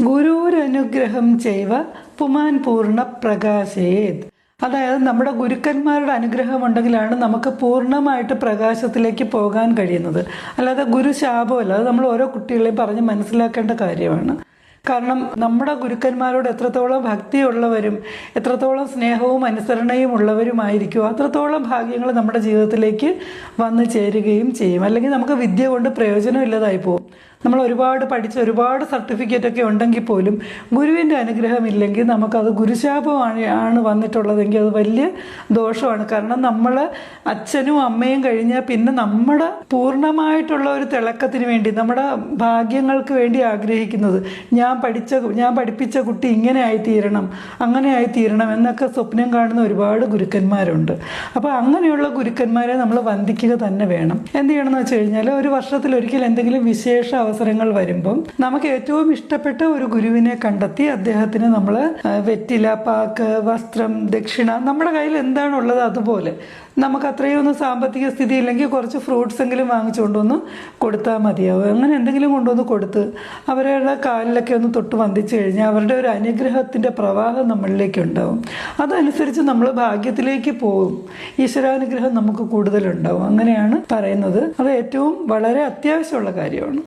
ഗുരുരനുഗ്രഹം ചെയ്വ പുമാൻ പൂർണ്ണ പ്രകാശേത്. അതായത് നമ്മുടെ ഗുരുക്കന്മാരുടെ അനുഗ്രഹം ഉണ്ടെങ്കിലാണ് നമുക്ക് പൂർണ്ണമായിട്ട് പ്രകാശത്തിലേക്ക് പോകാൻ കഴിയുന്നത്. അല്ലാതെ ഗുരു ശാപമല്ല. അത് നമ്മൾ ഓരോ കുട്ടികളെയും പറഞ്ഞ് മനസ്സിലാക്കേണ്ട കാര്യമാണ്. കാരണം നമ്മുടെ ഗുരുക്കന്മാരോട് എത്രത്തോളം ഭക്തിയുള്ളവരും എത്രത്തോളം സ്നേഹവും അനുസരണയും ഉള്ളവരുമായിരിക്കും അത്രത്തോളം ഭാഗ്യങ്ങൾ നമ്മുടെ ജീവിതത്തിലേക്ക് വന്നു ചേരുകയും ചെയ്യും. അല്ലെങ്കിൽ നമുക്ക് വിദ്യ കൊണ്ട് പ്രയോജനമില്ലാതായി പോകും. നമ്മൾ ഒരുപാട് പഠിച്ച് ഒരുപാട് സർട്ടിഫിക്കറ്റൊക്കെ ഉണ്ടെങ്കിൽ പോലും ഗുരുവിൻ്റെ അനുഗ്രഹം ഇല്ലെങ്കിൽ നമുക്കത് ഗുരുശാപമാണ് വന്നിട്ടുള്ളതെങ്കിൽ അത് വലിയ ദോഷമാണ്. കാരണം നമ്മൾ അച്ഛനും അമ്മയും കഴിഞ്ഞാൽ പിന്നെ നമ്മുടെ പൂർണ്ണമായിട്ടുള്ള ഒരു തിളക്കത്തിന് വേണ്ടി നമ്മുടെ ഭാഗ്യങ്ങൾക്ക് വേണ്ടി ആഗ്രഹിക്കുന്നത് ഞാൻ പഠിപ്പിച്ച കുട്ടി ഇങ്ങനെ ആയിത്തീരണം അങ്ങനെ ആയിത്തീരണം എന്നൊക്കെ സ്വപ്നം കാണുന്ന ഒരുപാട് ഗുരുക്കന്മാരുണ്ട്. അപ്പോൾ അങ്ങനെയുള്ള ഗുരുക്കന്മാരെ നമ്മൾ വന്ദിക്കുക തന്നെ വേണം. എന്ത് ചെയ്യണമെന്ന് വെച്ച് കഴിഞ്ഞാൽ ഒരു വർഷത്തിലൊരിക്കൽ എന്തെങ്കിലും വിശേഷ അവസരങ്ങൾ വരുമ്പം നമുക്ക് ഏറ്റവും ഇഷ്ടപ്പെട്ട ഒരു ഗുരുവിനെ കണ്ടെത്തി അദ്ദേഹത്തിന് നമ്മൾ വെറ്റില, പാക്ക്, വസ്ത്രം, ദക്ഷിണ നമ്മുടെ കയ്യിൽ എന്താണുള്ളത് അതുപോലെ നമുക്ക് അത്രയും ഒന്നും സാമ്പത്തിക സ്ഥിതി ഇല്ലെങ്കിൽ കുറച്ച് ഫ്രൂട്ട്സ് എങ്കിലും വാങ്ങിച്ചുകൊണ്ടൊന്ന് കൊടുത്താൽ മതിയാവും. അങ്ങനെ എന്തെങ്കിലും കൊണ്ടുവന്ന് കൊടുത്ത് അവരുടെ കാലിലൊക്കെ ഒന്ന് തൊട്ട് വന്ദിച്ചു കഴിഞ്ഞാൽ അവരുടെ ഒരു അനുഗ്രഹത്തിൻ്റെ പ്രവാഹം നമ്മളിലേക്ക് ഉണ്ടാവും. അതനുസരിച്ച് നമ്മൾ ഭാഗ്യത്തിലേക്ക് പോകും. ഈശ്വരാനുഗ്രഹം നമുക്ക് കൂടുതലുണ്ടാവും. അങ്ങനെയാണ് പറയുന്നത്. അത് ഏറ്റവും വളരെ അത്യാവശ്യമുള്ള കാര്യമാണ്.